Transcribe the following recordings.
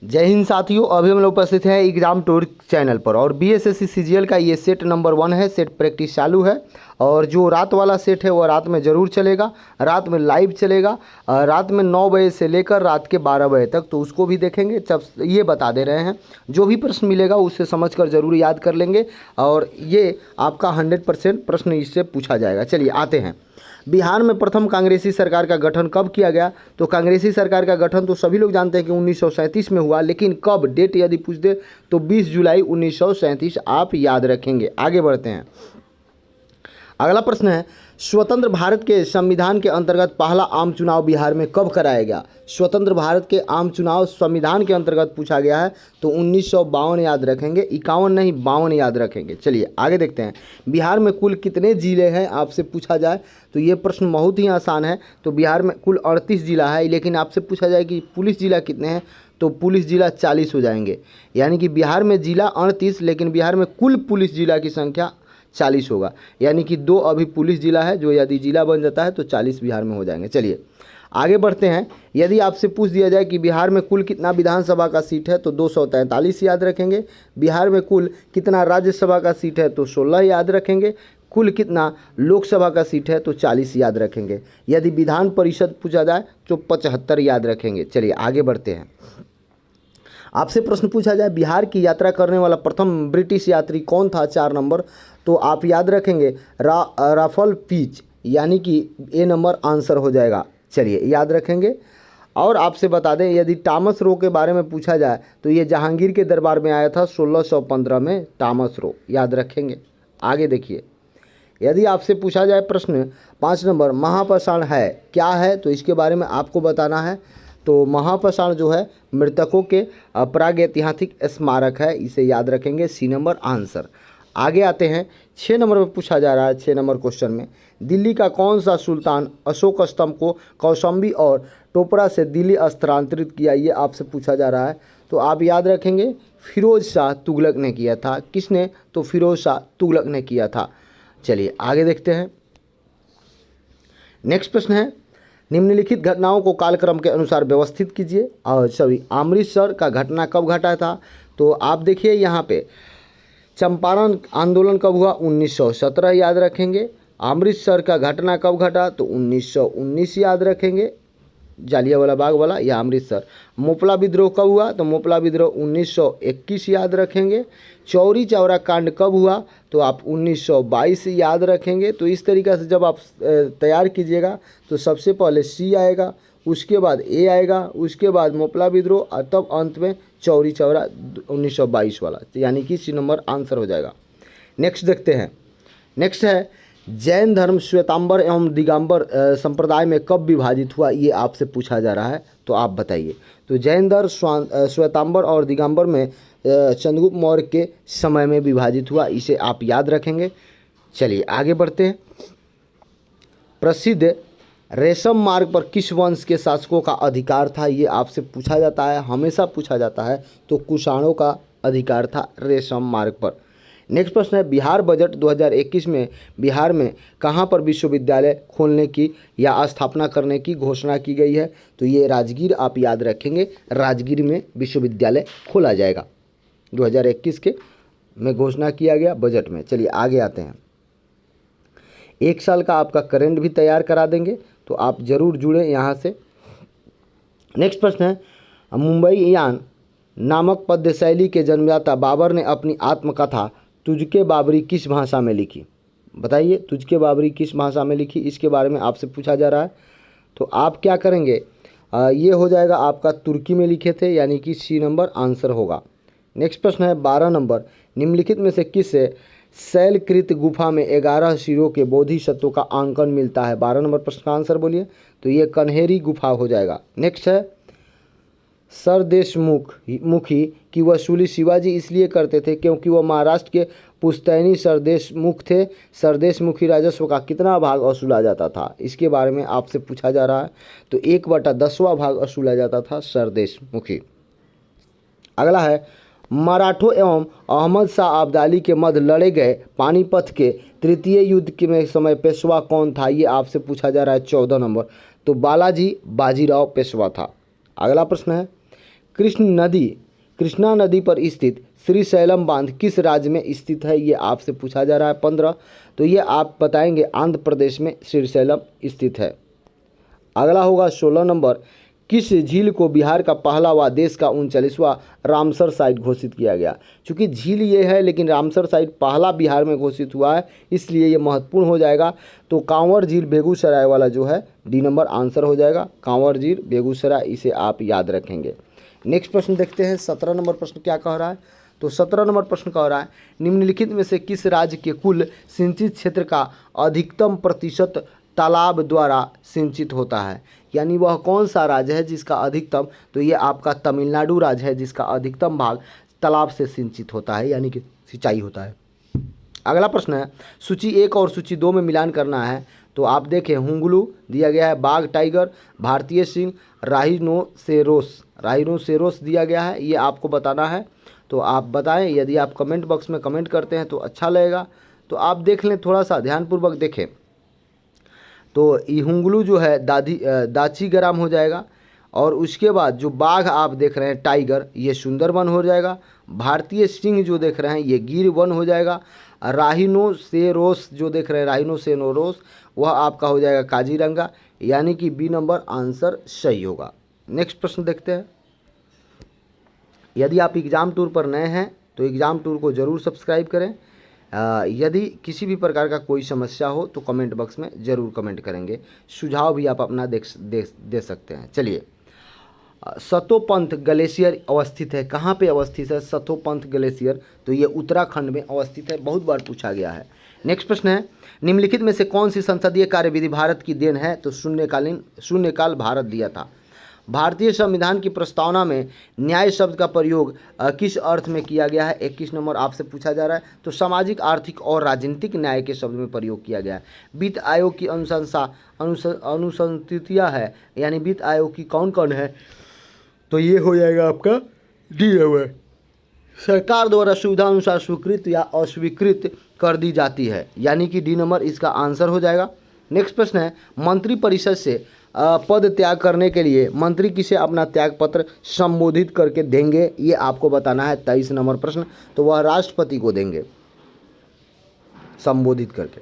जय हिंद साथियों, अभी हम लोग उपस्थित हैं एग्जाम टूर चैनल पर और बीएसएससी सीजीएल का ये सेट नंबर 1 है। सेट प्रैक्टिस चालू है और जो रात वाला सेट है वो रात में ज़रूर चलेगा, रात में लाइव चलेगा। रात में 9 बजे से लेकर रात के 12 बजे तक, तो उसको भी देखेंगे। जब ये बता दे रहे हैं, जो भी प्रश्न मिलेगा उससे समझकर ज़रूर याद कर लेंगे और ये आपका 100% प्रश्न इससे पूछा जाएगा। चलिए आते हैं। बिहार में प्रथम कांग्रेसी सरकार का गठन कब किया गया? तो कांग्रेसी सरकार का गठन तो सभी लोग जानते हैं कि 1937 में हुआ, लेकिन कब, डेट यदि पूछ दे तो 20 जुलाई 1937 आप याद रखेंगे। आगे बढ़ते हैं। अगला प्रश्न है, स्वतंत्र भारत के संविधान के अंतर्गत पहला आम चुनाव बिहार में कब कराया गया? स्वतंत्र भारत के आम चुनाव संविधान के अंतर्गत पूछा गया है, तो 1952 याद रखेंगे, 51 नहीं 52 याद रखेंगे। चलिए आगे देखते हैं। बिहार में कुल कितने ज़िले हैं आपसे पूछा जाए तो ये प्रश्न बहुत ही आसान है। तो बिहार में कुल 38 जिला है, लेकिन आपसे पूछा जाए कि पुलिस जिला कितने हैं तो पुलिस जिला 40 हो जाएंगे। यानी कि बिहार में जिला 38, लेकिन बिहार में कुल पुलिस जिला की संख्या 40 होगा। यानी कि 2 अभी पुलिस जिला है, जो यदि जिला बन जाता है तो 40 बिहार में हो जाएंगे। चलिए आगे बढ़ते हैं। यदि आपसे पूछ दिया जाए कि बिहार में कुल कितना विधानसभा का सीट है तो 243 याद रखेंगे। बिहार में कुल कितना राज्यसभा का सीट है तो 16 याद रखेंगे। कुल कितना लोकसभा का सीट है तो 40 याद रखेंगे। यदि विधान परिषद पूछा जाए तो 75 याद रखेंगे। चलिए आगे बढ़ते हैं। आपसे प्रश्न पूछा जाए बिहार की यात्रा करने वाला प्रथम ब्रिटिश यात्री कौन था? 4 नंबर, तो आप याद रखेंगे राफल पीच, यानी कि ए नंबर आंसर हो जाएगा। चलिए याद रखेंगे। और आपसे बता दें, यदि टॉमस रो के बारे में पूछा जाए तो ये जहांगीर के दरबार में आया था 1615 में, टॉमस रो याद रखेंगे। आगे देखिए। यदि आपसे पूछा जाए प्रश्न 5 नंबर, महापाषाण है क्या है, तो इसके बारे में आपको बताना है। तो महापाषाण जो है मृतकों के प्रागैतिहासिक स्मारक है, इसे याद रखेंगे, सी नंबर आंसर। आगे आते हैं। 6 नंबर में पूछा जा रहा है, 6 नंबर क्वेश्चन में, दिल्ली का कौन सा सुल्तान अशोक स्तंभ को कौशाम्बी और टोपरा से दिल्ली स्थानांतरित किया? ये आपसे पूछा जा रहा है। तो आप याद रखेंगे फिरोज शाह तुगलक ने किया था। किसने? तो फिरोज शाह तुगलक ने किया था। चलिए आगे देखते हैं। नेक्स्ट प्रश्न है, निम्नलिखित घटनाओं को कालक्रम के अनुसार व्यवस्थित कीजिए। और सभी अमृतसर का घटना कब घटा था? तो आप देखिए यहाँ पे, चंपारण आंदोलन कब हुआ? 1917 याद रखेंगे। अमृतसर का घटना कब घटा? तो 1919 याद रखेंगे, जालियांवाला बाग वाला या अमृतसर। मोपला विद्रोह कब हुआ? तो मोपला विद्रोह 1921 याद रखेंगे। चौरी चौरा कांड कब हुआ? तो आप 1922 याद रखेंगे। तो इस तरीक़े से जब आप तैयार कीजिएगा तो सबसे पहले सी आएगा, उसके बाद ए आएगा, उसके बाद मोपला विद्रोह और तब अंत में चौरी चौरा 1922 वाला, यानी कि सी नंबर आंसर हो जाएगा। नेक्स्ट देखते हैं। नेक्स्ट है, जैन धर्म श्वेतांबर एवं दिगंबर संप्रदाय में कब विभाजित हुआ? ये आपसे पूछा जा रहा है, तो आप बताइए। तो जैन धर्म श्वेतांबर और दिगंबर में चंद्रगुप्त मौर्य के समय में विभाजित हुआ, इसे आप याद रखेंगे। चलिए आगे बढ़ते हैं। प्रसिद्ध रेशम मार्ग पर किस वंश के शासकों का अधिकार था? ये आपसे पूछा जाता है, हमेशा पूछा जाता है। तो कुषाणों का अधिकार था रेशम मार्ग पर। नेक्स्ट प्रश्न है, बिहार बजट 2021 में बिहार में कहाँ पर विश्वविद्यालय खोलने की या स्थापना करने की घोषणा की गई है? तो ये राजगीर, आप याद रखेंगे, राजगीर में विश्वविद्यालय खोला जाएगा 2021 के में घोषणा किया गया बजट में। चलिए आगे आते हैं। 1 साल का आपका करेंट भी तैयार करा देंगे, तो आप ज़रूर जुड़ें यहाँ से। नेक्स्ट प्रश्न है, मुंबईयान नामक पद्य शैली के जन्मदाता बाबर ने अपनी आत्मकथा तुझके बाबरी किस भाषा में लिखी? बताइए, तुझके बाबरी किस भाषा में लिखी, इसके बारे में आपसे पूछा जा रहा है। तो आप क्या करेंगे, ये हो जाएगा आपका तुर्की में लिखे थे, यानी कि सी नंबर आंसर होगा। नेक्स्ट प्रश्न है 12 नंबर, निम्नलिखित में से किस शैलकृत गुफा में 11 सिरों के बोधिसत्वों का आंकन मिलता है? 12 नंबर प्रश्न का आंसर बोलिए। तो ये कन्हेरी गुफा हो जाएगा। नेक्स्ट है, सरदेशमुखी की वसूली शिवाजी इसलिए करते थे क्योंकि वह महाराष्ट्र के पुश्तैनी सरदेशमुख थे। सरदेशमुखी राजस्व का कितना भाग वसूला जाता था? इसके बारे में आपसे पूछा जा रहा है। तो 1/10वां भाग वसूला जाता था सरदेशमुखी। अगला है, मराठों एवं अहमद शाह अब्दाली के मध्य लड़े गए पानीपत के तृतीय युद्ध के में समय पेशवा कौन था? ये आपसे पूछा जा रहा है 14 नंबर। तो बालाजी बाजीराव पेशवा था। अगला प्रश्न है, कृष्णा नदी पर स्थित श्रीशैलम बांध किस राज्य में स्थित है, ये आपसे पूछा जा रहा है। 15 तो ये आप बताएंगे आंध्र प्रदेश में श्रीशैलम स्थित है। अगला होगा 16 नंबर, किस झील को बिहार का पहला व देश का 39वां रामसर साइट घोषित किया गया। चूँकि झील ये है लेकिन रामसर साइट पहला बिहार में घोषित हुआ है, इसलिए ये महत्वपूर्ण हो जाएगा। तो कांवर झील बेगूसराय वाला जो है डी नंबर आंसर हो जाएगा, कांवर झील बेगूसराय, इसे आप याद रखेंगे। नेक्स्ट प्रश्न देखते हैं, 17 नंबर प्रश्न क्या कह रहा है। तो 17 नंबर प्रश्न कह रहा है, निम्नलिखित में से किस राज्य के कुल सिंचित क्षेत्र का अधिकतम प्रतिशत तालाब द्वारा सिंचित होता है, यानी वह कौन सा राज्य है जिसका अधिकतम, तो ये आपका तमिलनाडु राज्य है जिसका अधिकतम भाग तालाब से सिंचित होता है, यानी कि सिंचाई होता है। अगला प्रश्न है, सूची 1 और सूची 2 में मिलान करना है। तो आप देखें, हुंगलू दिया गया है, बाघ टाइगर, भारतीय सिंह, राइनोसेरोस दिया गया है, ये आपको बताना है। तो आप बताएं, यदि आप कमेंट बॉक्स में कमेंट करते हैं तो अच्छा लगेगा। तो आप देख लें, थोड़ा सा ध्यानपूर्वक देखें। तो हुंगलू जो है दाचीग्राम हो जाएगा, और उसके बाद जो बाघ आप देख रहे हैं टाइगर, ये सुंदरबन हो जाएगा। भारतीय सिंह जो देख रहे हैं ये गिर वन हो जाएगा। राइनोसेरोस जो देख रहे हैं राइनोसेरोस, वह आपका हो जाएगा काजीरंगा, यानी कि बी नंबर आंसर सही होगा। नेक्स्ट प्रश्न देखते हैं। यदि आप एग्ज़ाम टूर पर नए हैं तो एग्ज़ाम टूर को ज़रूर सब्सक्राइब करें। यदि किसी भी प्रकार का कोई समस्या हो तो कमेंट बॉक्स में ज़रूर कमेंट करेंगे, सुझाव भी आप अपना दे सकते हैं। चलिए, सतोपंथ ग्लेशियर अवस्थित है, कहाँ पे अवस्थित है सतोपंथ ग्लेशियर, तो ये उत्तराखंड में अवस्थित है, बहुत बार पूछा गया है। नेक्स्ट प्रश्न है, निम्नलिखित में से कौन सी संसदीय कार्यविधि भारत की देन है, तो शून्यकाल भारत दिया था। भारतीय संविधान की प्रस्तावना में न्याय शब्द का प्रयोग किस अर्थ में किया गया है, 21 नंबर आपसे पूछा जा रहा है। तो सामाजिक, आर्थिक और राजनीतिक न्याय के शब्द में प्रयोग किया गया है। वित्त आयोग की अनुशंसितियाँ है, यानी वित्त आयोग की कौन कौन है, तो ये हो जाएगा आपका डी नंबर, सरकार द्वारा सुविधा अनुसार स्वीकृत या अस्वीकृत कर दी जाती है, यानी कि डी नंबर इसका आंसर हो जाएगा। नेक्स्ट प्रश्न है, मंत्रिपरिषद से पद त्याग करने के लिए मंत्री किसे अपना त्यागपत्र संबोधित करके देंगे, ये आपको बताना है। 23 नंबर प्रश्न, तो वह राष्ट्रपति को देंगे संबोधित करके।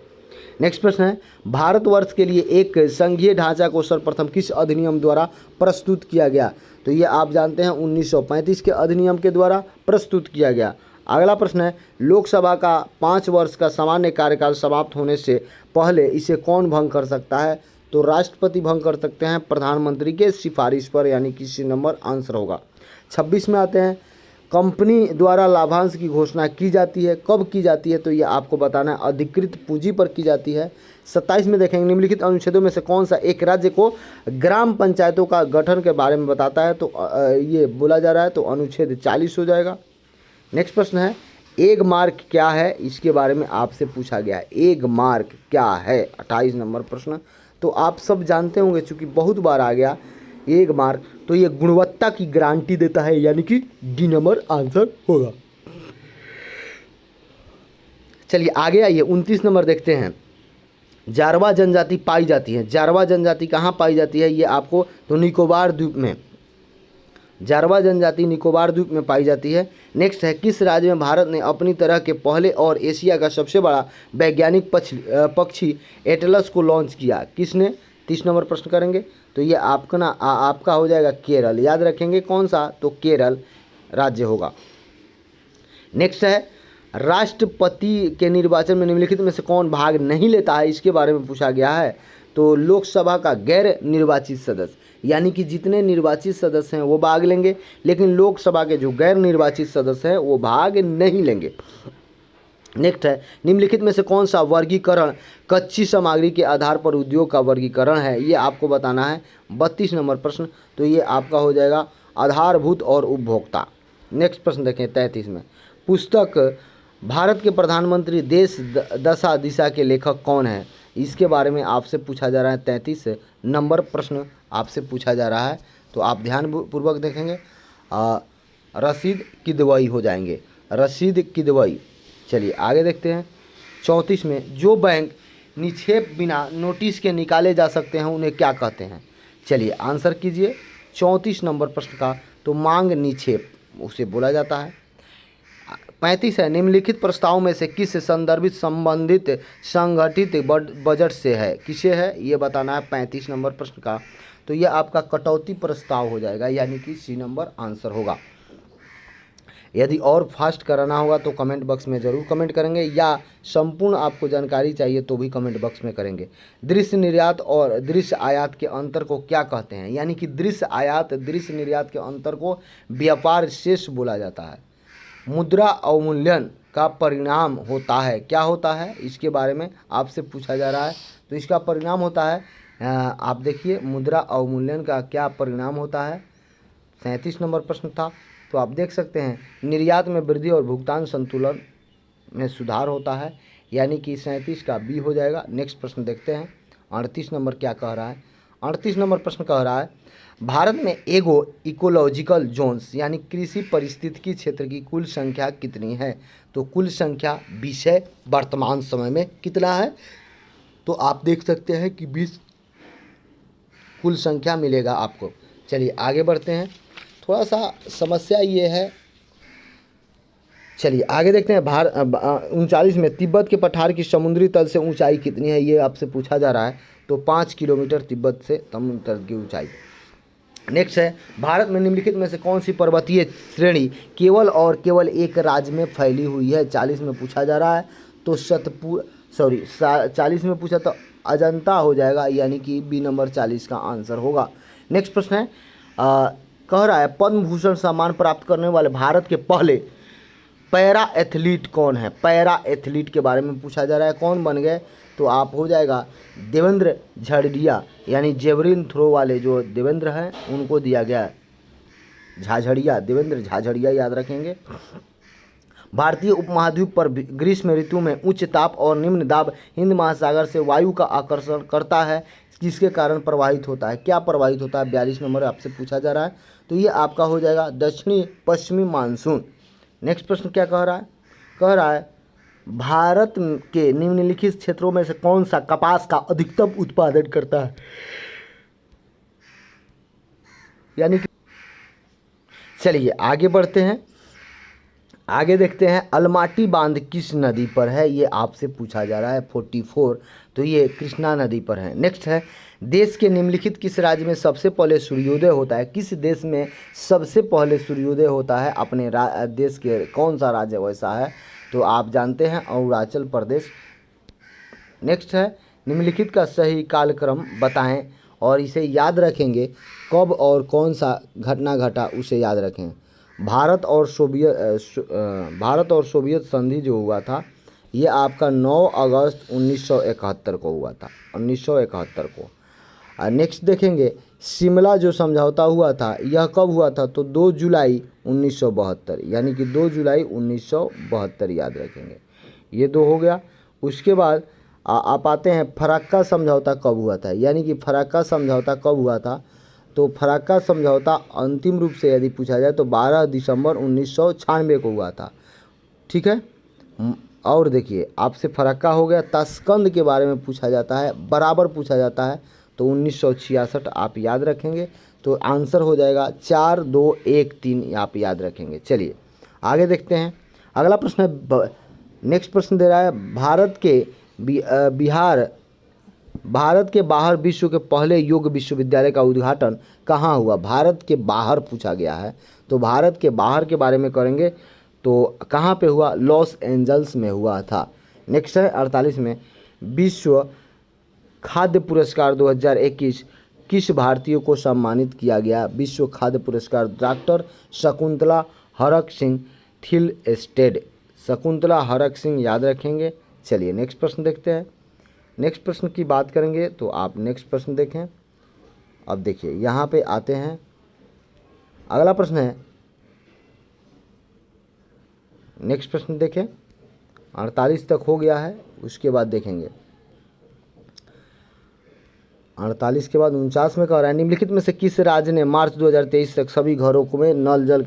नेक्स्ट प्रश्न है, भारतवर्ष के लिए एक संघीय ढांचा को सर्वप्रथम किस अधिनियम द्वारा प्रस्तुत किया गया, तो ये आप जानते हैं 1935 के अधिनियम के द्वारा प्रस्तुत किया गया। अगला प्रश्न है, लोकसभा का 5 वर्ष का सामान्य कार्यकाल समाप्त होने से पहले इसे कौन भंग कर सकता है, तो राष्ट्रपति भंग कर सकते हैं प्रधानमंत्री के सिफारिश पर, यानी कि सी नंबर आंसर होगा। 26 में आते हैं, कंपनी द्वारा लाभांश की घोषणा की जाती है, कब की जाती है, तो ये आपको बताना है, अधिकृत पूंजी पर की जाती है। 27 में देखेंगे, निम्नलिखित अनुच्छेदों में से कौन सा एक राज्य को ग्राम पंचायतों का गठन के बारे में बताता है, तो ये बोला जा रहा है, तो अनुच्छेद 40 हो जाएगा। नेक्स्ट प्रश्न है, एग मार्क क्या है, इसके बारे में आपसे पूछा गया है, एग मार्क क्या है, 28 नंबर प्रश्न। तो आप सब जानते होंगे, चूँकि बहुत बार आ गया एग मार्क, तो ये गुणवत्ता की गारंटी देता है, यानी कि डी नंबर आंसर होगा। चलिए आगे आइए, 29 नंबर देखते हैं, जारवा जनजाति पाई जाती है। जारवा जनजाति कहाँ पाई जाती है, ये आपको, तो निकोबार द्वीप में, जारवा जनजाति निकोबार द्वीप में पाई जाती है। नेक्स्ट है, किस राज्य में भारत ने अपनी तरह के पहले और एशिया का सबसे बड़ा वैज्ञानिक पक्षी एटलस को लॉन्च किया, किसने, 30 नंबर प्रश्न करेंगे। तो ये आपका हो जाएगा केरल, याद रखेंगे कौन सा, तो केरल राज्य होगा। नेक्स्ट है, राष्ट्रपति के निर्वाचन में निम्नलिखित में से कौन भाग नहीं लेता है, इसके बारे में पूछा गया है। तो लोकसभा का गैर निर्वाचित सदस्य, यानी कि जितने निर्वाचित सदस्य हैं वो भाग लेंगे, लेकिन लोकसभा के जो गैर निर्वाचित सदस्य हैं वो भाग नहीं लेंगे। नेक्स्ट है, निम्नलिखित में से कौन सा वर्गीकरण कच्ची सामग्री के आधार पर उद्योग का वर्गीकरण है, ये आपको बताना है। 32 नंबर प्रश्न, तो ये आपका हो जाएगा आधारभूत और उपभोक्ता। नेक्स्ट प्रश्न देखें 33 में, पुस्तक भारत के प्रधानमंत्री देश दशा दिशा के लेखक कौन है, इसके बारे में आपसे पूछा जा रहा है। 33 नंबर प्रश्न आपसे पूछा जा रहा है, तो आप ध्यानपूर्वक देखेंगे। रशीद किदवई हो जाएंगे, रशीद किदवई। चलिए आगे देखते हैं 34 में, जो बैंक निक्षेप बिना नोटिस के निकाले जा सकते हैं उन्हें क्या कहते हैं, चलिए आंसर कीजिए। 34 नंबर प्रश्न का, तो मांग निक्षेप उसे बोला जाता है। 35 है, निम्नलिखित प्रस्ताव में से किस संदर्भित संबंधित संगठित बजट से है, किसे है ये बताना है 35 नंबर प्रश्न का। तो ये आपका कटौती प्रस्ताव हो जाएगा, यानी कि सी नंबर आंसर होगा। यदि और फास्ट कराना होगा तो कमेंट बॉक्स में ज़रूर कमेंट करेंगे, या संपूर्ण आपको जानकारी चाहिए तो भी कमेंट बॉक्स में करेंगे। दृश्य निर्यात और दृश्य आयात के अंतर को क्या कहते हैं, यानी कि दृश्य आयात दृश्य निर्यात के अंतर को व्यापार शेष बोला जाता है। मुद्रा अवमूल्यन का परिणाम होता है, क्या होता है, इसके बारे में आपसे पूछा जा रहा है। तो इसका परिणाम होता है, आप देखिए मुद्रा अवमूल्यन का क्या परिणाम होता है। 37 नंबर प्रश्न था, तो आप देख सकते हैं निर्यात में वृद्धि और भुगतान संतुलन में सुधार होता है, यानी कि 37 का बी हो जाएगा। नेक्स्ट प्रश्न देखते हैं 38 नंबर क्या कह रहा है। 38 नंबर प्रश्न कह रहा है, भारत में एगो इकोलॉजिकल जोन्स यानी कृषि पारिस्थितिकी क्षेत्र की कुल संख्या कितनी है। तो कुल संख्या 20 है, वर्तमान समय में कितना है, तो आप देख सकते हैं कि 20 कुल संख्या मिलेगा आपको। चलिए आगे बढ़ते हैं, थोड़ा सा समस्या ये है, चलिए आगे देखते हैं। 39 में तिब्बत के पठार की समुद्री तल से ऊंचाई कितनी है, ये आपसे पूछा जा रहा है। तो 5 किलोमीटर तिब्बत से समुद्र तल की ऊंचाई। नेक्स्ट है, भारत में निम्नलिखित में से कौन सी पर्वतीय श्रेणी केवल और केवल एक राज्य में फैली हुई है। 40 में पूछा जा रहा है, तो 40 में पूछा तो अजंता हो जाएगा, यानी कि बी नंबर 40 का आंसर होगा। नेक्स्ट प्रश्न है, कह रहा है पद्म भूषण सम्मान प्राप्त करने वाले भारत के पहले पैरा एथलीट कौन है। पैरा एथलीट के बारे में पूछा जा रहा है, कौन बन गए, तो आप हो जाएगा देवेंद्र झाझड़िया, यानी जेवलिन थ्रो वाले जो देवेंद्र हैं उनको दिया गया झाझड़िया, देवेंद्र झाझड़िया याद रखेंगे। भारतीय उपमहाद्वीप पर ग्रीष्म ऋतु में उच्च ताप और निम्न दाब हिंद महासागर से वायु का आकर्षण करता है, जिसके कारण प्रवाहित होता है, क्या प्रवाहित होता है, 42 नंबर आपसे पूछा जा रहा है। तो ये आपका हो जाएगा दक्षिणी पश्चिमी मानसून। नेक्स्ट प्रश्न क्या कह रहा है, कह रहा है भारत के निम्नलिखित क्षेत्रों में से कौन सा कपास का अधिकतम उत्पादन करता है, यानी कि चलिए आगे बढ़ते हैं, आगे देखते हैं। अलमाटी बांध किस नदी पर है, ये आपसे पूछा जा रहा है 44, तो ये कृष्णा नदी पर है। नेक्स्ट है, देश के निम्नलिखित किस राज्य में सबसे पहले सूर्योदय होता है, किस देश में सबसे पहले सूर्योदय होता है, अपने देश के कौन सा राज्य वैसा है, तो आप जानते हैं अरुणाचल प्रदेश। नेक्स्ट है, निम्नलिखित का सही कालक्रम बताएं और इसे याद रखेंगे, कब और कौन सा घटना घटा उसे याद रखें। भारत और सोवियत संधि जो हुआ था ये आपका 9 अगस्त 1971 को हुआ था, 1971 को। नेक्स्ट देखेंगे, शिमला जो समझौता हुआ था यह कब हुआ था, तो 2 जुलाई 1972, यानी कि 2 जुलाई 1972 याद रखेंगे, ये 2 हो गया। उसके बाद आप आते हैं फराक्का समझौता कब हुआ था, यानी कि फराक्का समझौता कब हुआ था, तो फराक्का समझौता अंतिम रूप से यदि पूछा जाए तो 12 दिसंबर 1996 को हुआ था, ठीक है। और देखिए आपसे फराक्का हो गया। ताशकंद के बारे में पूछा जाता है, बराबर पूछा जाता है, तो 1966 आप याद रखेंगे, तो आंसर हो जाएगा 4213 आप याद रखेंगे। चलिए आगे देखते हैं, अगला प्रश्न है, नेक्स्ट प्रश्न दे रहा है, भारत के बाहर विश्व के पहले योग विश्वविद्यालय का उद्घाटन कहाँ हुआ। भारत के बाहर पूछा गया है, तो भारत के बाहर के बारे में करेंगे, तो कहाँ पे हुआ, लॉस एंजल्स में हुआ था। नेक्स्ट है 48 में, विश्व खाद्य पुरस्कार 2021 किस भारतीय को सम्मानित किया गया। विश्व खाद्य पुरस्कार डॉक्टर शकुंतला हरक सिंह थिलस्टेड, शकुंतला हरक सिंह याद रखेंगे। चलिए नेक्स्ट प्रश्न देखते हैं। नेक्स्ट प्रश्न की बात करेंगे तो आप नेक्स्ट प्रश्न देखें। अब देखिए यहाँ पे आते हैं, अगला प्रश्न है, नेक्स्ट प्रश्न देखें, 48 तक हो गया है, उसके बाद देखेंगे 48 के बाद 49 में कह रहा है, निम्नलिखित में से किस राज्य ने मार्च 2023 तक सभी घरों में नल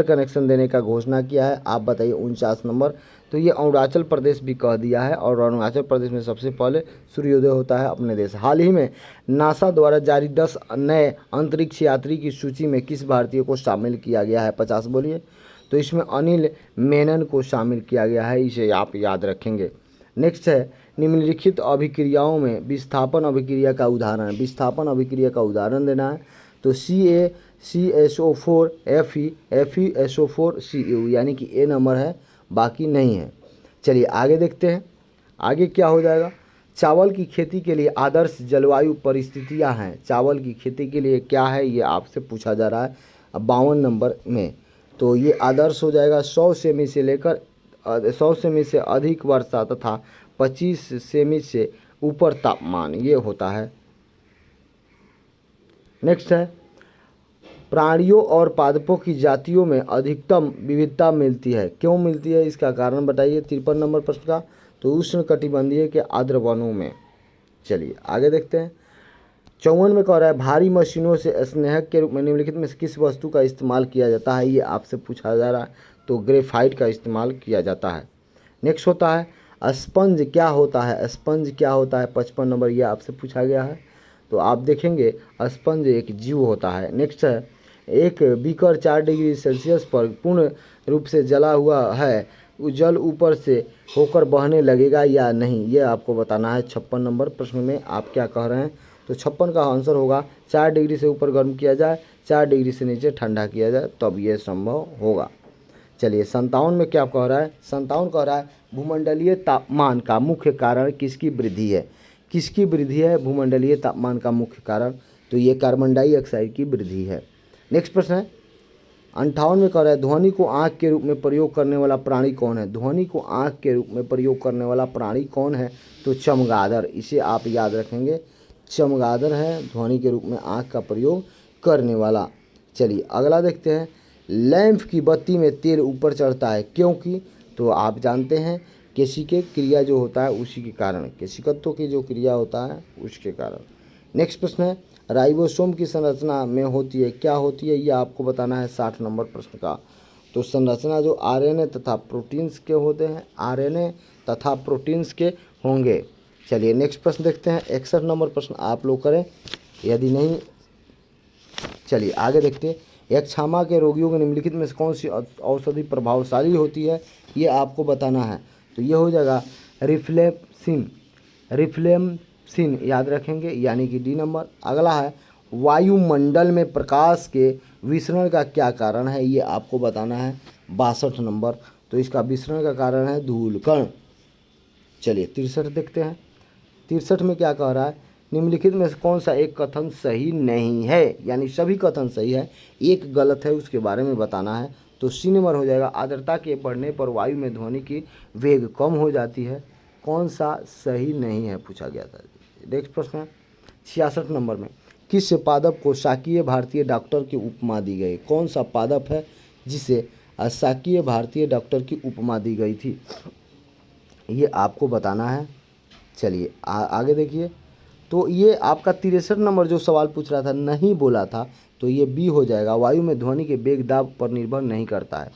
कनेक्शन देने का घोषणा किया है, आप बताइए 49 नंबर। तो ये अरुणाचल प्रदेश भी कह दिया है, और अरुणाचल प्रदेश में सबसे पहले सूर्योदय होता है अपने देश। हाल ही में नासा द्वारा जारी 10 नए अंतरिक्ष यात्री की सूची में किस भारतीय को शामिल किया गया है? 50 बोलिए। तो इसमें अनिल मेनन को शामिल किया गया है, इसे आप याद रखेंगे। नेक्स्ट है, निम्नलिखित अभिक्रियाओं में विस्थापन अभिक्रिया का उदाहरण। विस्थापन अभिक्रिया का उदाहरण देना है। तो CaCSO4 Fe FeSO4 Cu, यानी कि ए नंबर है, बाकी नहीं है। चलिए आगे देखते हैं, आगे क्या हो जाएगा। चावल की खेती के लिए आदर्श जलवायु परिस्थितियां हैं। चावल की खेती के लिए क्या है, ये आपसे पूछा जा रहा है 52 नंबर में। तो ये आदर्श हो जाएगा 100 सेमी से लेकर 100 सेमी से अधिक वर्षा तथा 25 सेमी से ऊपर तापमान, ये होता है। नेक्स्ट है, प्राणियों और पादपों की जातियों में अधिकतम विविधता मिलती है। क्यों मिलती है, इसका कारण बताइए 53 नंबर प्रश्न का। तो उष्णकटिबंधीय के आर्द्र वनों में। चलिए आगे देखते हैं। 54 में कह रहा है, भारी मशीनों से स्नेहक के रूप में निम्नलिखित में से किस वस्तु का इस्तेमाल किया जाता है? ये आपसे पूछा जा रहा है। तो ग्रेफाइट का इस्तेमाल किया जाता है। नेक्स्ट होता है, स्पंज क्या होता है? स्पंज क्या होता है? 55 नंबर, ये आपसे पूछा गया है। तो आप देखेंगे स्पंज एक जीव होता है। नेक्स्ट है, एक बीकर 4 डिग्री सेल्सियस पर पूर्ण रूप से जला हुआ है, जल ऊपर से होकर बहने लगेगा या नहीं, ये आपको बताना है। 56 नंबर प्रश्न में आप क्या कह रहे हैं? तो 56 का आंसर होगा 4 डिग्री से ऊपर गर्म किया जाए, 4 डिग्री से नीचे ठंडा किया जाए, तब ये संभव होगा। चलिए 57 में क्या कह रहा है? 57 कह रहा है, भूमंडलीय तापमान का मुख्य कारण किसकी वृद्धि है? किसकी वृद्धि है भूमंडलीय तापमान का मुख्य कारण? तो ये कार्बन डाइऑक्साइड की वृद्धि है। नेक्स्ट प्रश्न है 58 में कह रहा है, ध्वनि को आँख के रूप में प्रयोग करने वाला प्राणी कौन है? ध्वनि को आँख के रूप में प्रयोग करने वाला प्राणी कौन है? तो चमगादड़, इसे आप याद रखेंगे। चमगादड़ है ध्वनि के रूप में आँख का प्रयोग करने वाला। चलिए अगला देखते हैं, लैंप की बत्ती में तेल ऊपर चढ़ता है क्योंकि? तो आप जानते हैं केशिकीय क्रिया जो होता है उसी के कारण, केशिकत्व की जो क्रिया होता है उसके कारण। नेक्स्ट प्रश्न है, राइबोसोम की संरचना में होती है, क्या होती है, ये आपको बताना है 60 नंबर प्रश्न का। तो संरचना जो आरएनए तथा प्रोटीन्स के होते हैं, आरएनए तथा प्रोटीन्स के होंगे। चलिए नेक्स्ट प्रश्न देखते हैं, 61 नंबर प्रश्न आप लोग करें, यदि नहीं। चलिए आगे देखते हैं, यक्षामा के रोगियों के निम्नलिखित में से कौन सी औषधि प्रभावशाली होती है, ये आपको बताना है। तो ये हो जाएगा रिफ्लेक्सिन, रिफ्लेक्सिन याद रखेंगे, यानी कि डी नंबर। अगला है, वायुमंडल में प्रकाश के विसरण का क्या कारण है, ये आपको बताना है 62 नंबर। तो इसका विसरण का कारण है धूलकण। चलिए 63 देखते हैं, 63 में क्या कह रहा है, निम्नलिखित में से कौन सा एक कथन सही नहीं है, यानी सभी कथन सही है, एक गलत है, उसके बारे में बताना है। तो सी नंबर हो जाएगा, आर्द्रता के बढ़ने पर वायु में ध्वनि की वेग कम हो जाती है। कौन सा सही नहीं है पूछा गया था। नेक्स्ट प्रश्न है 66 नंबर में, किस पादप को शाकीय भारतीय डॉक्टर की उपमा दी गई? कौन सा पादप है जिसे शाकीय भारतीय डॉक्टर की उपमा दी गई थी, ये आपको बताना है। चलिए आगे देखिए, तो ये आपका 63 नंबर जो सवाल पूछ रहा था नहीं बोला था, तो ये बी हो जाएगा, वायु में ध्वनि के वेग दाब पर निर्भर नहीं करता है।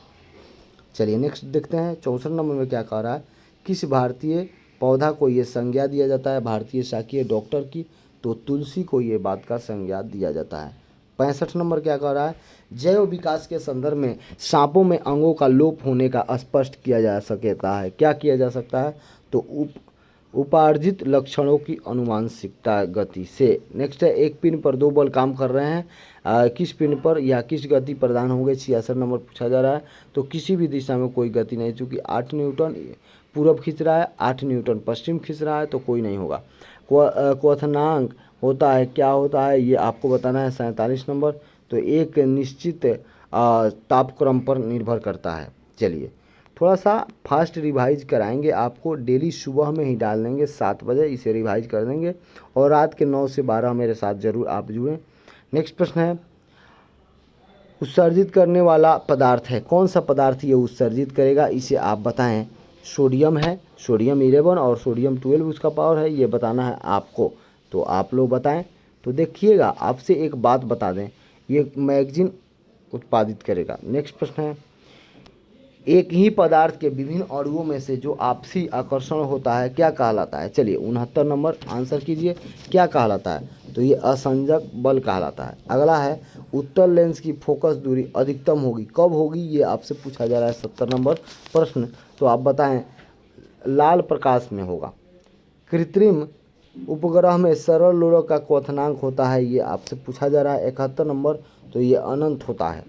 चलिए नेक्स्ट देखते हैं, 64 नंबर में क्या कह रहा है, किस भारतीय पौधा को ये संज्ञा दिया जाता है भारतीय शाकीय डॉक्टर की? तो तुलसी को ये बात का संज्ञा दिया जाता है। 65 नंबर क्या कह रहा है, जैव विकास के संदर्भ में सांपों में अंगों का लोप होने का स्पष्ट किया जा सकता है, क्या किया जा सकता है? तो उपार्जित लक्षणों की अनुवांशिकता गति से। नेक्स्ट है, एक पिन पर 2 बल काम कर रहे हैं, किस पिन पर या किस गति प्रदान होंगे? 66 नंबर पूछा जा रहा है। तो किसी भी दिशा में कोई गति नहीं, चूँकि 8 न्यूटन पूरब खींच रहा है, 8 न्यूटन पश्चिम खींच रहा है, तो कोई नहीं होगा। क्वथनांक होता है, क्या होता है, ये आपको बताना है 47 नंबर। तो एक निश्चित तापक्रम पर निर्भर करता है। चलिए थोड़ा सा फास्ट रिवाइज कराएंगे आपको, डेली सुबह में ही डाल देंगे 7 बजे, इसे रिवाइज कर देंगे, और रात के 9 से 12 मेरे साथ ज़रूर आप जुड़ें। नेक्स्ट प्रश्न है, उत्सर्जित करने वाला पदार्थ है, कौन सा पदार्थ ये उत्सर्जित करेगा, इसे आप बताएं। सोडियम है, सोडियम 11 और सोडियम 12 उसका पावर है, ये बताना है आपको। तो आप लोग बताएं। तो देखिएगा, आपसे एक बात बता दें, ये मैगजीन उत्पादित करेगा। नेक्स्ट प्रश्न है, एक ही पदार्थ के विभिन्न अणुओं में से जो आपसी आकर्षण होता है क्या कहलाता है? चलिए 69 नंबर आंसर कीजिए, क्या कहलाता है? तो ये असंजक बल कहलाता है। अगला है उत्तल लेंस की फोकस दूरी अधिकतम होगी, कब होगी? ये आपसे पूछा जा रहा है 70 नंबर प्रश्न। तो आप बताएं, लाल प्रकाश में होगा। कृत्रिम उपग्रह में सरल लोलक का क्वथनांक होता है, ये आपसे पूछा जा रहा है 71 नंबर। तो ये अनंत होता है।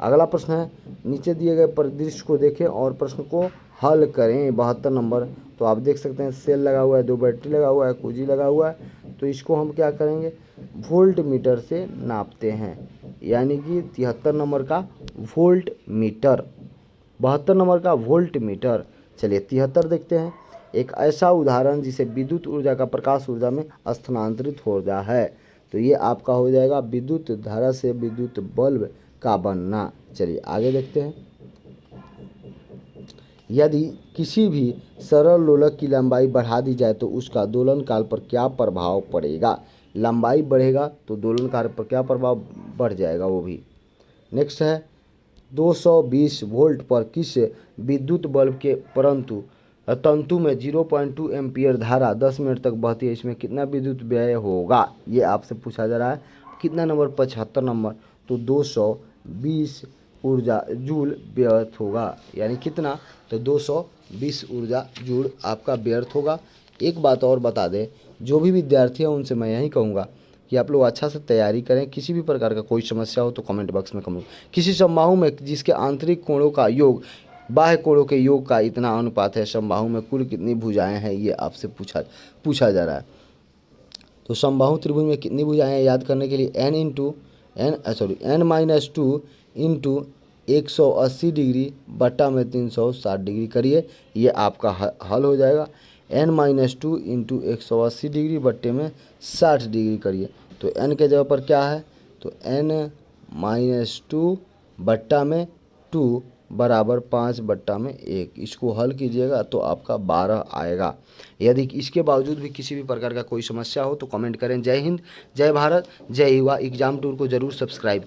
अगला प्रश्न है, नीचे दिए गए परिदृश्य को देखें और प्रश्न को हल करें। 72 नंबर। तो आप देख सकते हैं सेल लगा हुआ है, 2 बैटरी लगा हुआ है, कुजी लगा हुआ है। तो इसको हम क्या करेंगे? वोल्ट मीटर से नापते हैं, यानी कि 73 नंबर का वोल्ट मीटर, 72 नंबर का वोल्ट मीटर। चलिए 73 देखते हैं। एक ऐसा उदाहरण जिसे विद्युत ऊर्जा का प्रकाश ऊर्जा में स्थानांतरित हो रहा है। तो ये आपका हो जाएगा विद्युत धारा से विद्युत बल्ब का बनना। चलिए आगे देखते हैं। यदि किसी भी सरल लोलक की लंबाई बढ़ा दी जाए तो उसका दोलन काल पर क्या प्रभाव पड़ेगा? लंबाई बढ़ेगा तो दोलन काल पर क्या प्रभाव बढ़ जाएगा वो भी। नेक्स्ट है 220 वोल्ट पर किस विद्युत बल्ब के परंतु तंतु में 0.2 एम्पियर धारा 10 मिनट तक बहती है, इसमें कितना विद्युत व्यय होगा? ये आपसे पूछा जा रहा है। कितना नंबर? 75 नंबर। तो 220 ऊर्जा जूल व्यर्थ होगा, यानी कितना? तो 220 ऊर्जा जूल आपका व्यर्थ होगा। एक बात और बता दें, जो भी विद्यार्थी हैं उनसे मैं यही कहूँगा कि आप लोग अच्छा से तैयारी करें। किसी भी प्रकार का कोई समस्या हो तो कमेंट बॉक्स में कमेंट। किसी समबाहु में जिसके आंतरिक कोणों का योग बाह्य कोणों के योग का इतना अनुपात है, समबाहु में कुल कितनी भुजाएं हैं, ये आपसे पूछा जा रहा है। तो समबाहु त्रिभुज में कितनी भुजाएं हैं याद करने के लिए n-2 इंटू 180 डिग्री बट्टा में 360 डिग्री करिए, ये आपका हल हो जाएगा। n-2 इंटू 180 डिग्री बट्टे में 60 डिग्री करिए। तो n के जगह पर क्या है? तो n-2 बट्टा में 2 बराबर 5 बट्टा में 1। इसको हल कीजिएगा तो आपका 12 आएगा। यदि इसके बावजूद भी किसी भी प्रकार का कोई समस्या हो तो कमेंट करें। जय हिंद, जय भारत, जय युवा। एग्जाम टूर को जरूर सब्सक्राइब